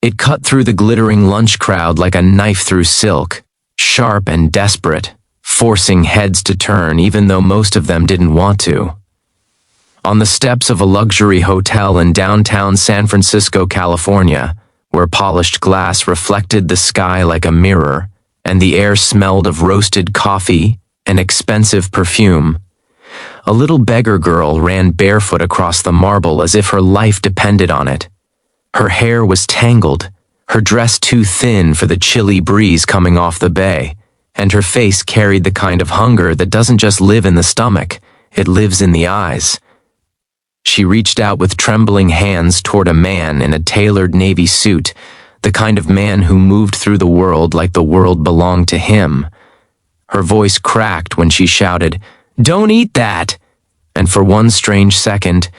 It cut through the glittering lunch crowd like a knife through silk, sharp and desperate, forcing heads to turn even though most of them didn't want to. On the steps of a luxury hotel in downtown San Francisco, California, where polished glass reflected the sky like a mirror, and the air smelled of roasted coffee and expensive perfume, a little beggar girl ran barefoot across the marble as if her life depended on it. Her hair was tangled, her dress too thin for the chilly breeze coming off the bay, and her face carried the kind of hunger that doesn't just live in the stomach, it lives in the eyes. She reached out with trembling hands toward a man in a tailored navy suit, the kind of man who moved through the world like the world belonged to him. Her voice cracked when she shouted, "Don't eat that!" And for one strange second,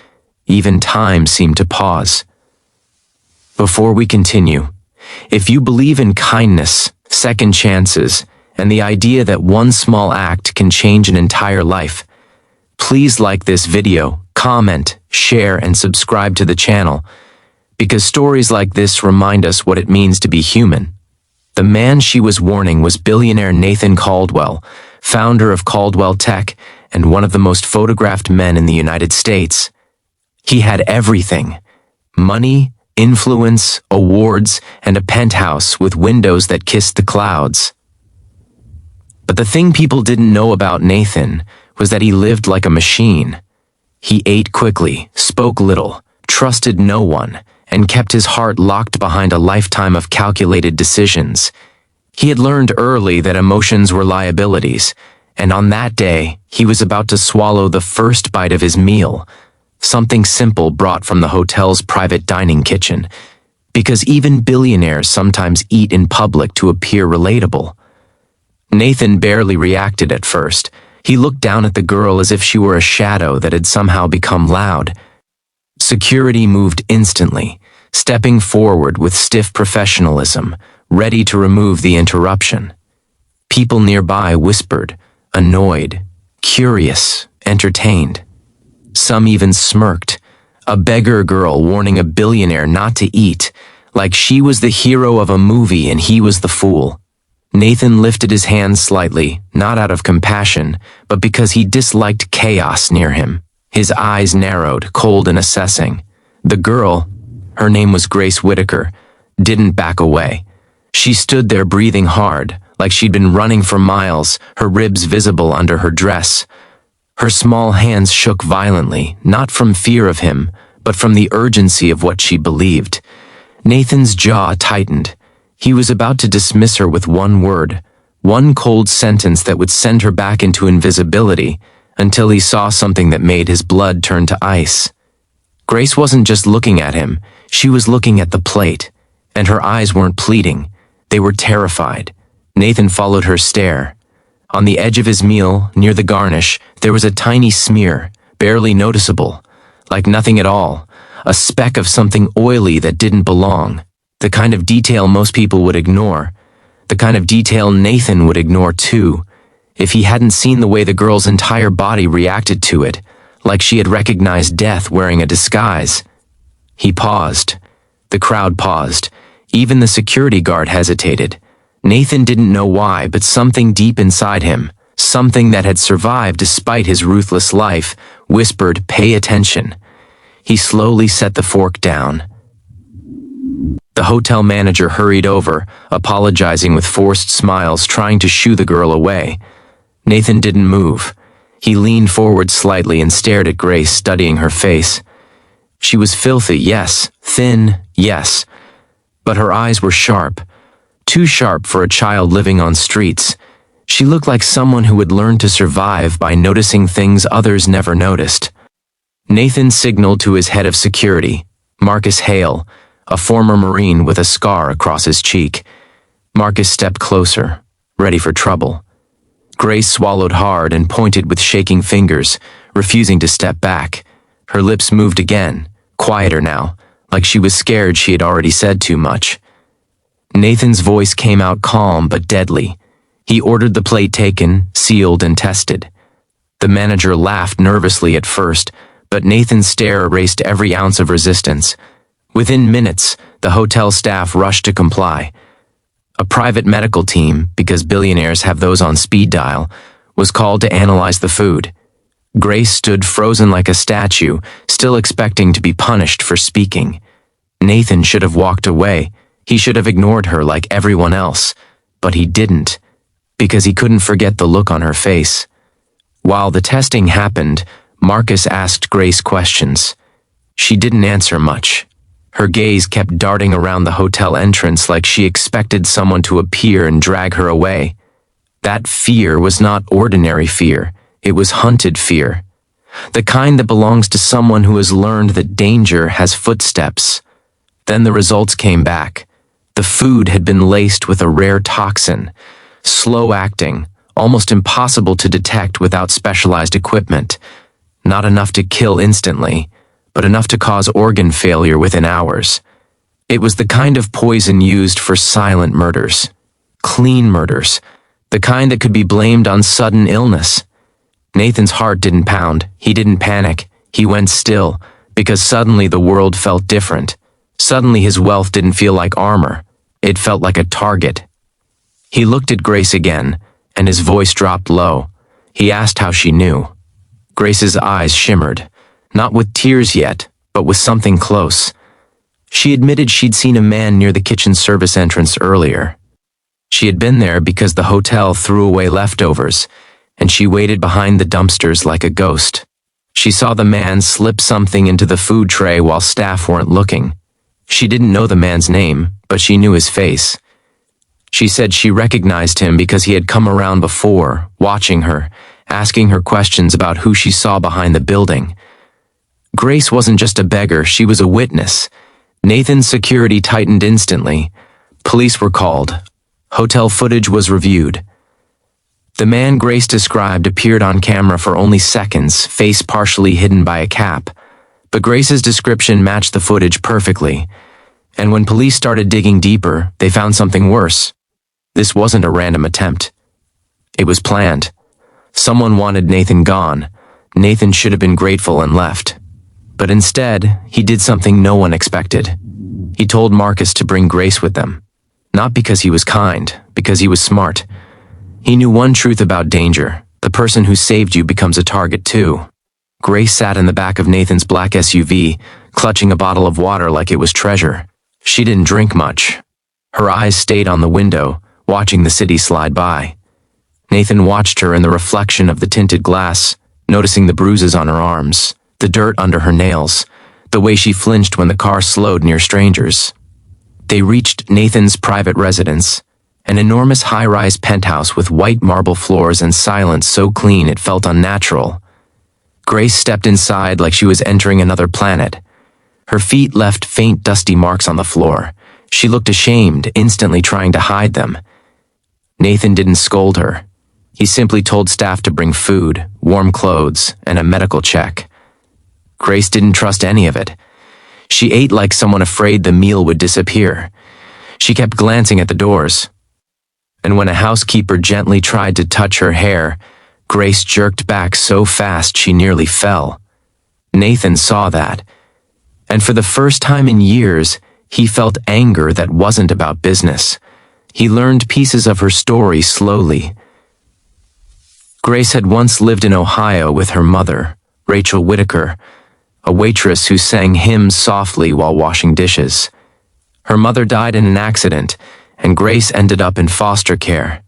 even time seemed to pause. Before we continue, if you believe in kindness, second chances, and the idea that one small act can change an entire life, please like this video, comment, share, and subscribe to the channel, because stories like this remind us what it means to be human. The man she was warning was billionaire Nathan Caldwell, founder of Caldwell Tech and one of the most photographed men in the United States. He had everything: money, influence, awards, and a penthouse with windows that kissed the clouds. But the thing people didn't know about Nathan was that he lived like a machine. He ate quickly, spoke little, trusted no one, and kept his heart locked behind a lifetime of calculated decisions. He had learned early that emotions were liabilities, and on that day, he was about to swallow the first bite of his meal, something simple brought from the hotel's private dining kitchen, because even billionaires sometimes eat in public to appear relatable. Nathan barely reacted at first. He looked down at the girl as if she were a shadow that had somehow become loud. Security moved instantly, stepping forward with stiff professionalism, ready to remove the interruption. People nearby whispered, annoyed, curious, entertained. Some even smirked, a beggar girl warning a billionaire not to eat, like she was the hero of a movie and he was the fool. Nathan lifted his hands slightly, not out of compassion, but because he disliked chaos near him. His eyes narrowed, cold and assessing. The girl, her name was Grace Whitaker, didn't back away. She stood there breathing hard, like she'd been running for miles, her ribs visible under her dress. Her small hands shook violently, not from fear of him, but from the urgency of what she believed. Nathan's jaw tightened. He was about to dismiss her with one word, one cold sentence that would send her back into invisibility, until he saw something that made his blood turn to ice. Grace wasn't just looking at him, she was looking at the plate, and her eyes weren't pleading, they were terrified. Nathan followed her stare. On the edge of his meal, near the garnish, there was a tiny smear, barely noticeable, like nothing at all, a speck of something oily that didn't belong. The kind of detail most people would ignore. The kind of detail Nathan would ignore too, if he hadn't seen the way the girl's entire body reacted to it, like she had recognized death wearing a disguise. He paused. The crowd paused. Even the security guard hesitated. Nathan didn't know why, but something deep inside him, something that had survived despite his ruthless life, whispered, "Pay attention." He slowly set the fork down. The hotel manager hurried over, apologizing with forced smiles, trying to shoo the girl away. Nathan didn't move. He leaned forward slightly and stared at Grace, studying her face. She was filthy, yes, thin, yes, but her eyes were sharp, too sharp for a child living on streets. She looked like someone who had learned to survive by noticing things others never noticed. Nathan signaled to his head of security, Marcus Hale, a former Marine with a scar across his cheek. Marcus stepped closer, ready for trouble. Grace swallowed hard and pointed with shaking fingers, refusing to step back. Her lips moved again, quieter now, like she was scared she had already said too much. Nathan's voice came out calm but deadly. He ordered the plate taken, sealed, and tested. The manager laughed nervously at first, but Nathan's stare erased every ounce of resistance. Within minutes, the hotel staff rushed to comply. A private medical team, because billionaires have those on speed dial, was called to analyze the food. Grace stood frozen like a statue, still expecting to be punished for speaking. Nathan should have walked away. He should have ignored her like everyone else. But he didn't, because he couldn't forget the look on her face. While the testing happened, Marcus asked Grace questions. She didn't answer much. Her gaze kept darting around the hotel entrance like she expected someone to appear and drag her away. That fear was not ordinary fear. It was hunted fear. The kind that belongs to someone who has learned that danger has footsteps. Then the results came back. The food had been laced with a rare toxin, slow-acting, almost impossible to detect without specialized equipment. Not enough to kill instantly, but enough to cause organ failure within hours. It was the kind of poison used for silent murders. Clean murders. The kind that could be blamed on sudden illness. Nathan's heart didn't pound. He didn't panic. He went still, because suddenly the world felt different. Suddenly his wealth didn't feel like armor. It felt like a target. He looked at Grace again, and his voice dropped low. He asked how she knew. Grace's eyes shimmered, not with tears yet, but with something close. She admitted she'd seen a man near the kitchen service entrance earlier. She had been there because the hotel threw away leftovers, and she waited behind the dumpsters like a ghost. She saw the man slip something into the food tray while staff weren't looking. She didn't know the man's name, but she knew his face. She said she recognized him because he had come around before, watching her, asking her questions about who she saw behind the building. Grace wasn't just a beggar, she was a witness. Nathan's security tightened instantly. Police were called. Hotel footage was reviewed. The man Grace described appeared on camera for only seconds, face partially hidden by a cap. But Grace's description matched the footage perfectly. And when police started digging deeper, they found something worse. This wasn't a random attempt. It was planned. Someone wanted Nathan gone. Nathan should have been grateful and left. But instead, he did something no one expected. He told Marcus to bring Grace with them. Not because he was kind, because he was smart. He knew one truth about danger. The person who saved you becomes a target too. Grace sat in the back of Nathan's black SUV, clutching a bottle of water like it was treasure. She didn't drink much. Her eyes stayed on the window, watching the city slide by. Nathan watched her in the reflection of the tinted glass, noticing the bruises on her arms, the dirt under her nails, the way she flinched when the car slowed near strangers. They reached Nathan's private residence, an enormous high-rise penthouse with white marble floors and silence so clean it felt unnatural. Grace stepped inside like she was entering another planet. Her feet left faint dusty marks on the floor. She looked ashamed, instantly trying to hide them. Nathan didn't scold her. He simply told staff to bring food, warm clothes, and a medical check. Grace didn't trust any of it. She ate like someone afraid the meal would disappear. She kept glancing at the doors. And when a housekeeper gently tried to touch her hair, Grace jerked back so fast she nearly fell. Nathan saw that. And for the first time in years, he felt anger that wasn't about business. He learned pieces of her story slowly. Grace had once lived in Ohio with her mother, Grace Whitaker, a waitress who sang hymns softly while washing dishes. Her mother died in an accident, and Grace ended up in foster care.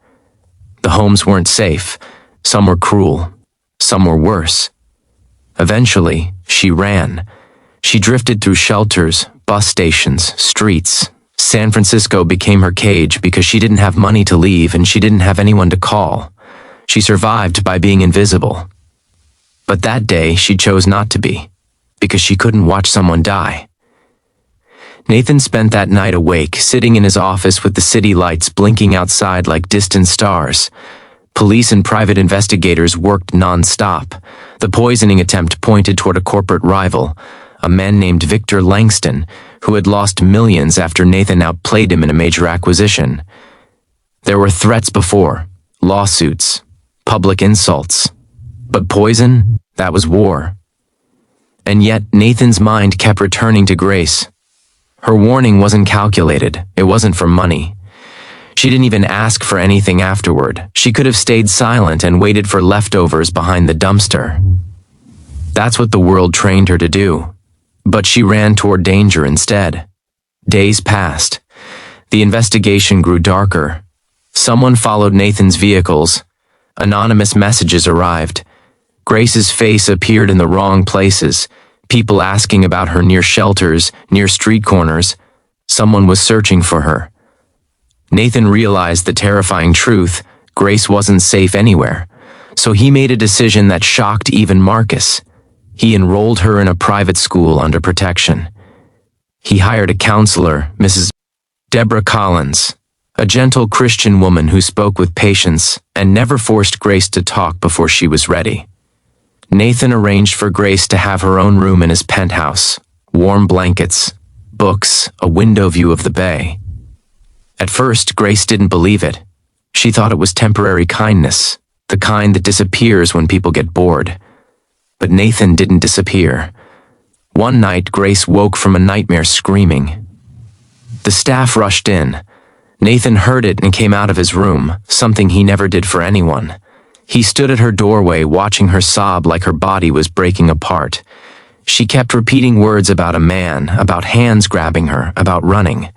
The homes weren't safe. Some were cruel. Some were worse. Eventually, she ran. She drifted through shelters, bus stations, streets. San Francisco became her cage because she didn't have money to leave and she didn't have anyone to call. She survived by being invisible. But that day, she chose not to be, because she couldn't watch someone die. Nathan spent that night awake, sitting in his office with the city lights blinking outside like distant stars. Police and private investigators worked non-stop. The poisoning attempt pointed toward a corporate rival, a man named Victor Langston, who had lost millions after Nathan outplayed him in a major acquisition. There were threats before, lawsuits, public insults. But poison, that was war. And yet Nathan's mind kept returning to Grace. Her warning wasn't calculated. It wasn't for money. She didn't even ask for anything afterward. She could have stayed silent and waited for leftovers behind the dumpster. That's what the world trained her to do. But she ran toward danger instead. Days passed. The investigation grew darker. Someone followed Nathan's vehicles. Anonymous messages arrived. Grace's face appeared in the wrong places. People asking about her near shelters, near street corners. Someone was searching for her. Nathan realized the terrifying truth. Grace wasn't safe anywhere. So he made a decision that shocked even Marcus. He enrolled her in a private school under protection. He hired a counselor, Mrs. Deborah Collins, a gentle Christian woman who spoke with patience and never forced Grace to talk before she was ready. Nathan arranged for Grace to have her own room in his penthouse, warm blankets, books, a window view of the bay. At first, Grace didn't believe it. She thought it was temporary kindness, the kind that disappears when people get bored. But Nathan didn't disappear. One night, Grace woke from a nightmare screaming. The staff rushed in. Nathan heard it and came out of his room, something he never did for anyone. He stood at her doorway watching her sob like her body was breaking apart. She kept repeating words about a man, about hands grabbing her, about running.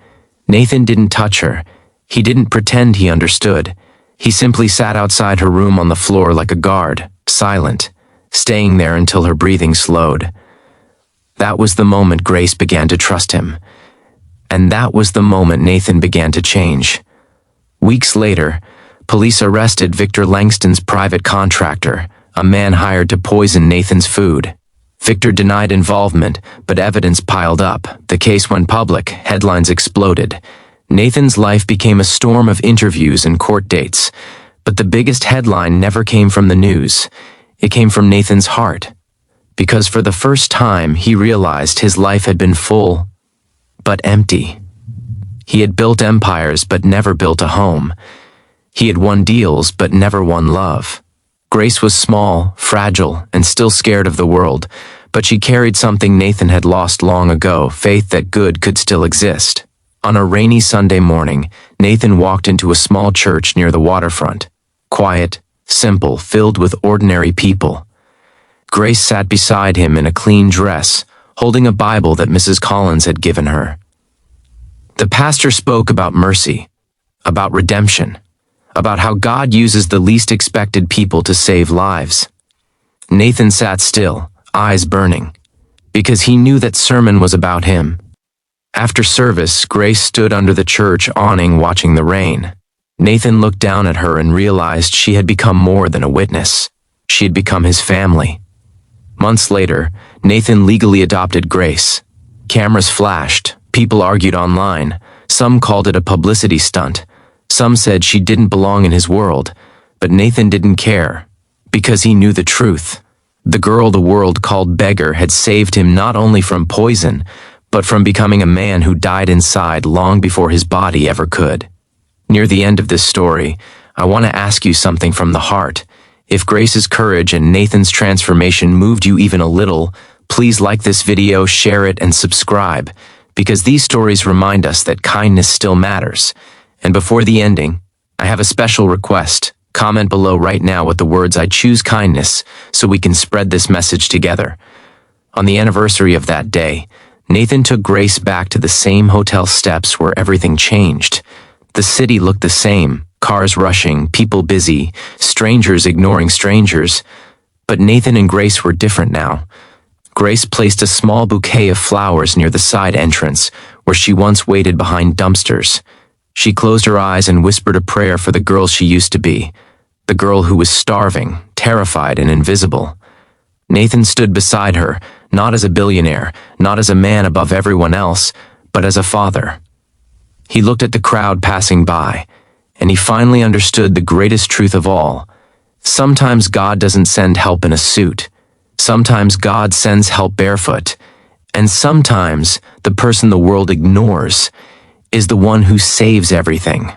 Nathan didn't touch her. He didn't pretend he understood. He simply sat outside her room on the floor like a guard, silent, staying there until her breathing slowed. That was the moment Grace began to trust him. And that was the moment Nathan began to change. Weeks later, police arrested Victor Langston's private contractor, a man hired to poison Nathan's food. Victor denied involvement, but evidence piled up. The case went public, headlines exploded. Nathan's life became a storm of interviews and court dates. But the biggest headline never came from the news. It came from Nathan's heart. Because for the first time, he realized his life had been full, but empty. He had built empires, but never built a home. He had won deals, but never won love. Grace was small, fragile, and still scared of the world, but she carried something Nathan had lost long ago, faith that good could still exist. On a rainy Sunday morning, Nathan walked into a small church near the waterfront. Quiet, simple, filled with ordinary people. Grace sat beside him in a clean dress, holding a Bible that Mrs. Collins had given her. The pastor spoke about mercy, about redemption, about how God uses the least expected people to save lives. Nathan sat still, eyes burning, because he knew that sermon was about him. After service, Grace stood under the church awning watching the rain. Nathan looked down at her and realized she had become more than a witness. She had become his family. Months later, Nathan legally adopted Grace. Cameras flashed, people argued online. Some called it a publicity stunt. Some said she didn't belong in his world, but Nathan didn't care, because he knew the truth. The girl the world called Beggar had saved him not only from poison, but from becoming a man who died inside long before his body ever could. Near the end of this story, I want to ask you something from the heart. If Grace's courage and Nathan's transformation moved you even a little, please like this video, share it, and subscribe, because these stories remind us that kindness still matters. And before the ending, I have a special request. Comment below right now with the words "I choose kindness" so we can spread this message together. On the anniversary of that day, Nathan took Grace back to the same hotel steps where everything changed. The city looked the same, cars rushing, people busy, strangers ignoring strangers. But Nathan and Grace were different now. Grace placed a small bouquet of flowers near the side entrance, where she once waited behind dumpsters. She closed her eyes and whispered a prayer for the girl she used to be, the girl who was starving, terrified, and invisible. Nathan stood beside her, not as a billionaire, not as a man above everyone else, but as a father. He looked at the crowd passing by, and he finally understood the greatest truth of all. Sometimes God doesn't send help in a suit. Sometimes God sends help barefoot. And sometimes the person the world ignores is the one who saves everything.